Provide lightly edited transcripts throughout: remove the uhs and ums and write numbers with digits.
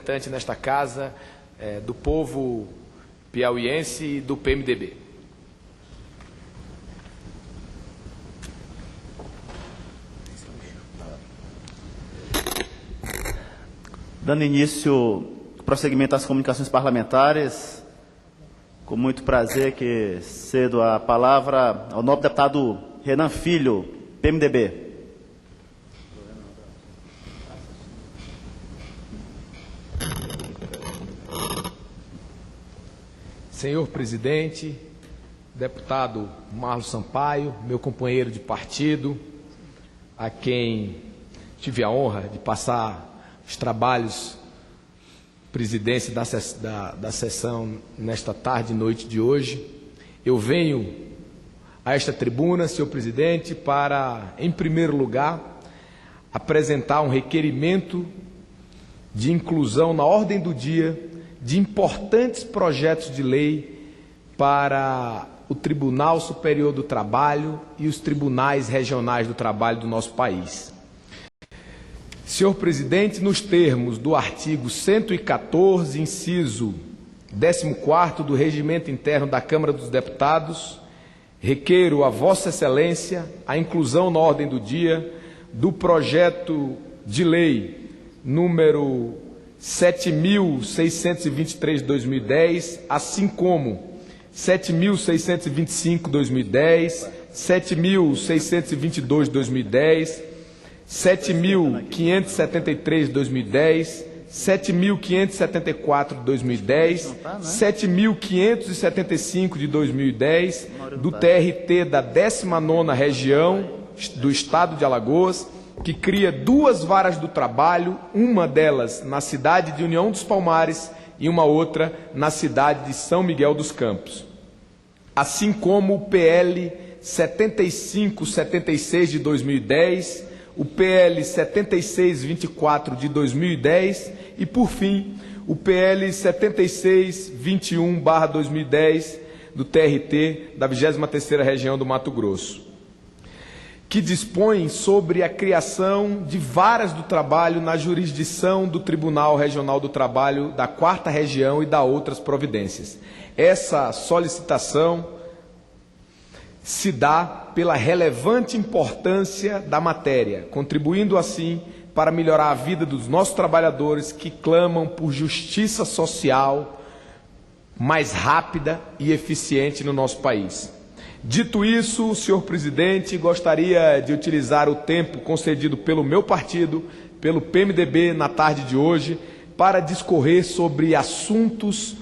representante nesta casa do povo piauiense e do PMDB. Dando início ao prosseguimento das comunicações parlamentares, com muito prazer que cedo a palavra ao nobre deputado Renan Filho, PMDB. Senhor presidente, deputado Marlos Sampaio, meu companheiro de partido, a quem tive a honra de passar os trabalhos, presidência da sessão nesta tarde e noite de hoje, eu venho a esta tribuna, senhor presidente, para, em primeiro lugar, apresentar um requerimento de inclusão na ordem do dia de importantes projetos de lei para o Tribunal Superior do Trabalho e os tribunais regionais do trabalho do nosso país. Senhor presidente, nos termos do artigo 114, inciso 14º do Regimento Interno da Câmara dos Deputados, requeiro a Vossa Excelência a inclusão na ordem do dia do projeto de lei número 7.623 de 2010, assim como 7.625 de 2010, 7.622 de 2010, 7.573 de 2010, 7.574 de 2010, 7.575 de 2010, do TRT da 19ª Região do Estado de Alagoas, que cria 2 varas do trabalho, uma delas na cidade de União dos Palmares e uma outra na cidade de São Miguel dos Campos. Assim como o PL 7576 de 2010, o PL 7624 de 2010 e, por fim, o PL 7621/2010 do TRT da 23ª Região do Mato Grosso, que dispõe sobre a criação de varas do trabalho na jurisdição do Tribunal Regional do Trabalho da 4ª Região e da outras providências. Essa solicitação se dá pela relevante importância da matéria, contribuindo assim para melhorar a vida dos nossos trabalhadores que clamam por justiça social mais rápida e eficiente no nosso país. Dito isso, senhor presidente, gostaria de utilizar o tempo concedido pelo meu partido, pelo PMDB, na tarde de hoje, para discorrer sobre assuntos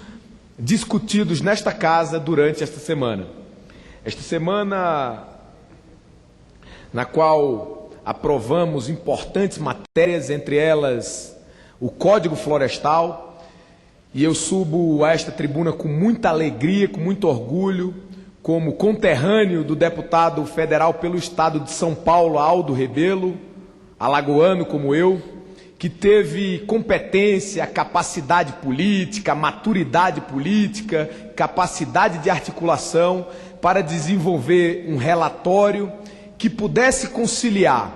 discutidos nesta casa durante esta semana. Esta semana, na qual aprovamos importantes matérias, entre elas o Código Florestal, e eu subo a esta tribuna com muita alegria, com muito orgulho, como conterrâneo do deputado federal pelo Estado de São Paulo, Aldo Rebelo, alagoano como eu, que teve competência, capacidade política, maturidade política, capacidade de articulação para desenvolver um relatório que pudesse conciliar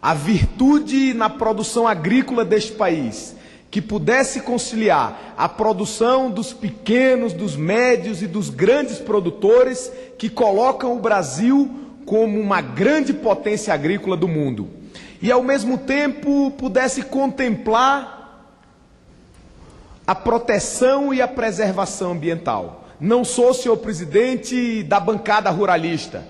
a virtude na produção agrícola deste país, que pudesse conciliar a produção dos pequenos, dos médios e dos grandes produtores que colocam o Brasil como uma grande potência agrícola do mundo. E, ao mesmo tempo, pudesse contemplar a proteção e a preservação ambiental. Não sou, senhor presidente, da bancada ruralista,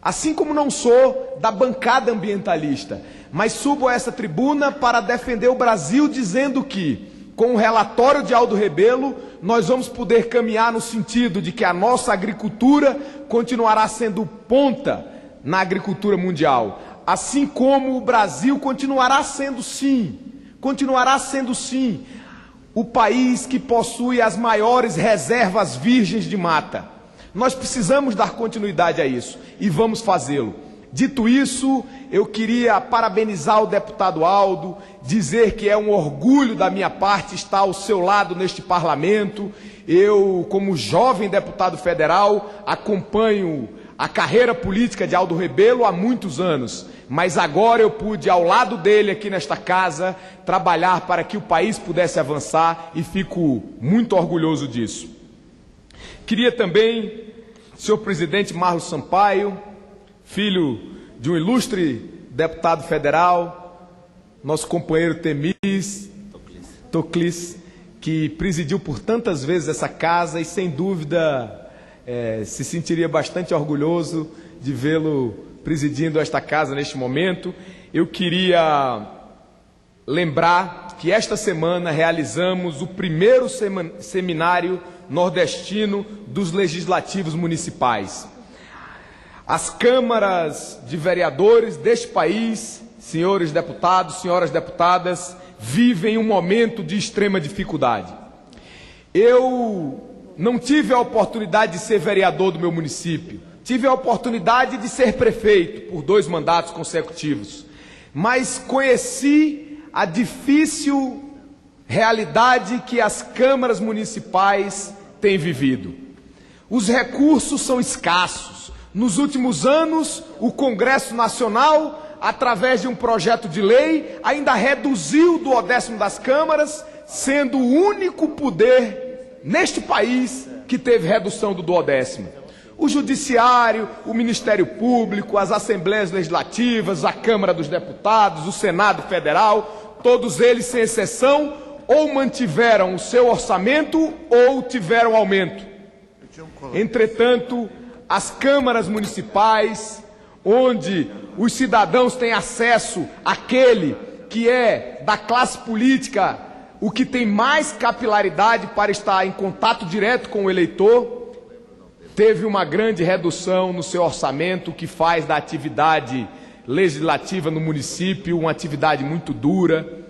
assim como não sou da bancada ambientalista, mas subo a essa tribuna para defender o Brasil, dizendo que, com o relatório de Aldo Rebelo, nós vamos poder caminhar no sentido de que a nossa agricultura continuará sendo ponta na agricultura mundial, assim como o Brasil continuará sendo sim, o país que possui as maiores reservas virgens de mata. Nós precisamos dar continuidade a isso e vamos fazê-lo. Dito isso, eu queria parabenizar o deputado Aldo, dizer que é um orgulho da minha parte estar ao seu lado neste parlamento. Eu, como jovem deputado federal, acompanho a carreira política de Aldo Rebelo há muitos anos, mas agora eu pude, ao lado dele aqui nesta casa, trabalhar para que o país pudesse avançar e fico muito orgulhoso disso. Queria também, senhor presidente Marlos Sampaio, filho de um ilustre deputado federal, nosso companheiro Toclis, que presidiu por tantas vezes essa casa e sem dúvida se sentiria bastante orgulhoso de vê-lo presidindo esta casa neste momento. Eu queria lembrar que esta semana realizamos o primeiro seminário nordestino dos legislativos municipais. As câmaras de vereadores deste país, senhores deputados, senhoras deputadas, vivem um momento de extrema dificuldade. Eu não tive a oportunidade de ser vereador do meu município, tive a oportunidade de ser prefeito por 2 mandatos consecutivos, mas conheci a difícil realidade que as câmaras municipais têm vivido. Os recursos são escassos. Nos últimos anos, o Congresso Nacional, através de um projeto de lei, ainda reduziu o duodécimo das câmaras, sendo o único poder neste país que teve redução do duodécimo. O Judiciário, o Ministério Público, as Assembleias Legislativas, a Câmara dos Deputados, o Senado Federal, todos eles, sem exceção, ou mantiveram o seu orçamento ou tiveram aumento. Entretanto, as câmaras municipais, onde os cidadãos têm acesso àquele que é da classe política, o que tem mais capilaridade para estar em contato direto com o eleitor, teve uma grande redução no seu orçamento, que faz da atividade legislativa no município uma atividade muito dura,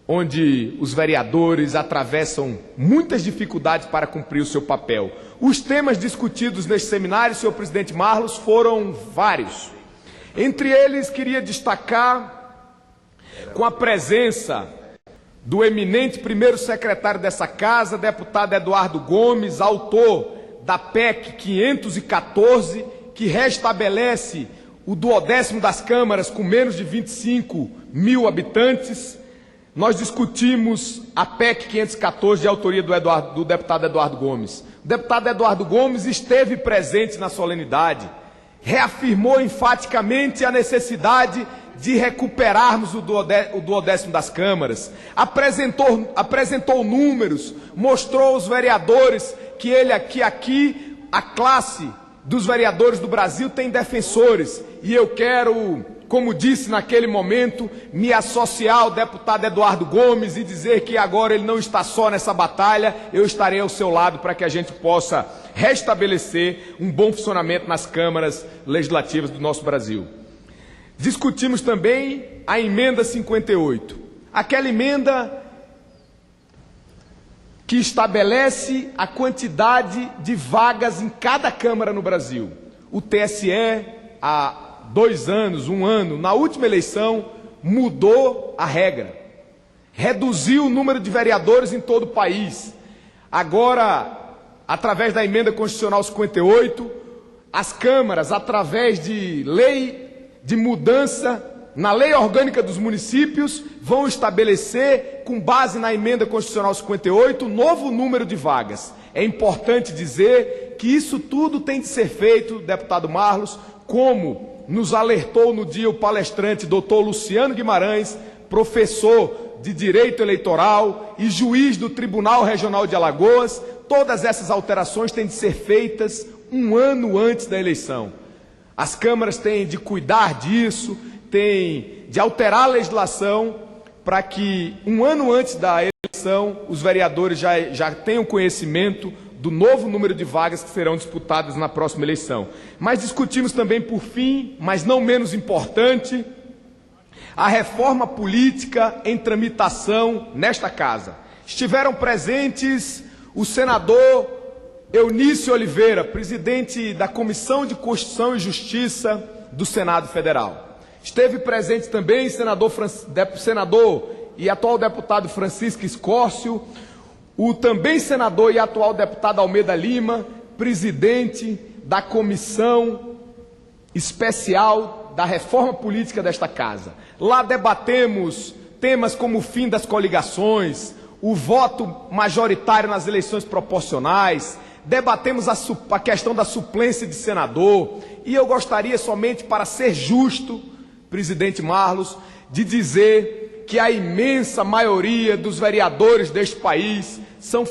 onde os vereadores atravessam muitas dificuldades para cumprir o seu papel. Os temas discutidos neste seminário, senhor presidente Marlos, foram vários. Entre eles, queria destacar, com a presença do eminente primeiro secretário dessa casa, deputado Eduardo Gomes, autor da PEC 514, que restabelece o duodécimo das câmaras com menos de 25 mil habitantes. Nós discutimos a PEC 514 de autoria do deputado Eduardo Gomes. O deputado Eduardo Gomes esteve presente na solenidade, reafirmou enfaticamente a necessidade de recuperarmos o duodécimo das câmaras, apresentou números, mostrou aos vereadores que aqui a classe dos vereadores do Brasil tem defensores, e eu quero, como disse naquele momento, me associar ao deputado Eduardo Gomes e dizer que agora ele não está só nessa batalha, eu estarei ao seu lado para que a gente possa restabelecer um bom funcionamento nas câmaras legislativas do nosso Brasil. Discutimos também a emenda 58, aquela emenda que estabelece a quantidade de vagas em cada Câmara no Brasil. O TSE, há 2 anos, 1 ano, na última eleição, mudou a regra. Reduziu o número de vereadores em todo o país. Agora, através da emenda constitucional 58, as câmaras, através de lei de mudança na lei orgânica dos municípios, vão estabelecer, com base na emenda constitucional 58, um novo número de vagas. É importante dizer que isso tudo tem de ser feito, deputado Marlos, como nos alertou no dia o palestrante doutor Luciano Guimarães, professor de Direito Eleitoral e juiz do Tribunal Regional de Alagoas. Todas essas alterações têm de ser feitas 1 ano antes da eleição. As câmaras têm de cuidar disso, têm de alterar a legislação para que 1 ano antes da eleição os vereadores já tenham conhecimento do novo número de vagas que serão disputadas na próxima eleição. Mas discutimos também, por fim, mas não menos importante, a reforma política em tramitação nesta casa. Estiveram presentes o senador Eunício Oliveira, presidente da Comissão de Constituição e Justiça do Senado Federal. Esteve presente também senador e atual deputado Francisco Escócio, o também senador e atual deputado Almeida Lima, presidente da Comissão Especial da Reforma Política desta Casa. Lá debatemos temas como o fim das coligações, o voto majoritário nas eleições proporcionais, debatemos a questão da suplência de senador, e eu gostaria somente, para ser justo, presidente Marlos, de dizer que a imensa maioria dos vereadores deste país são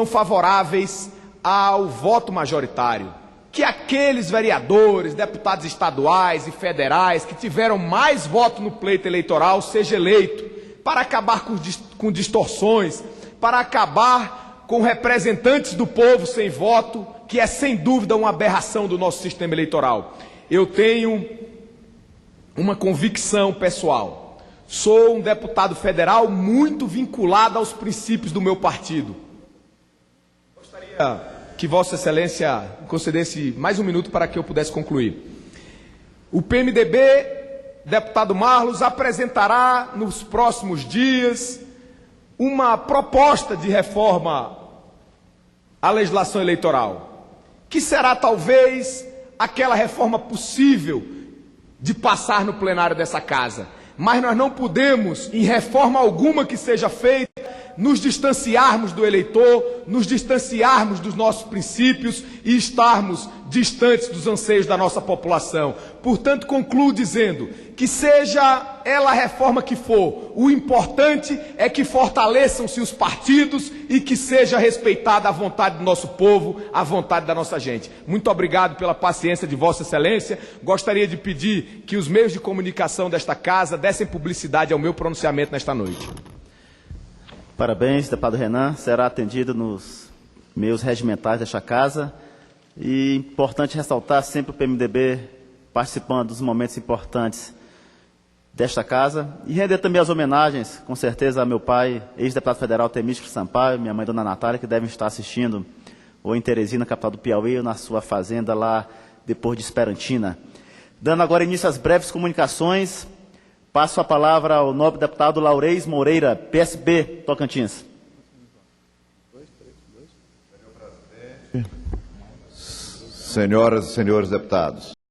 favoráveis ao voto majoritário. Que aqueles vereadores, deputados estaduais e federais que tiveram mais votos no pleito eleitoral seja eleito, para acabar com distorções, para acabar com representantes do povo sem voto, que é sem dúvida uma aberração do nosso sistema eleitoral. Eu tenho uma convicção pessoal. Sou um deputado federal muito vinculado aos princípios do meu partido. Gostaria que Vossa Excelência concedesse mais um minuto para que eu pudesse concluir. O PMDB, deputado Marlos, apresentará nos próximos dias uma proposta de reforma à legislação eleitoral, que será talvez aquela reforma possível de passar no plenário dessa casa. Mas nós não podemos, em reforma alguma que seja feita, nos distanciarmos do eleitor, nos distanciarmos dos nossos princípios e estarmos distantes dos anseios da nossa população. Portanto, concluo dizendo que seja ela a reforma que for, o importante é que fortaleçam-se os partidos e que seja respeitada a vontade do nosso povo, a vontade da nossa gente. Muito obrigado pela paciência de Vossa Excelência. Gostaria de pedir que os meios de comunicação desta casa dessem publicidade ao meu pronunciamento nesta noite. Parabéns, deputado Renan. Será atendido nos meios regimentais desta casa. E importante ressaltar sempre o PMDB participando dos momentos importantes desta casa. E render também as homenagens, com certeza, a meu pai, ex-deputado federal Temístio Sampaio, minha mãe, dona Natália, que devem estar assistindo ou em Teresina, capital do Piauí, ou na sua fazenda lá depois de Esperantina. Dando agora início às breves comunicações, passo a palavra ao nobre deputado Laurez Moreira, PSB, Tocantins. Senhoras e senhores deputados,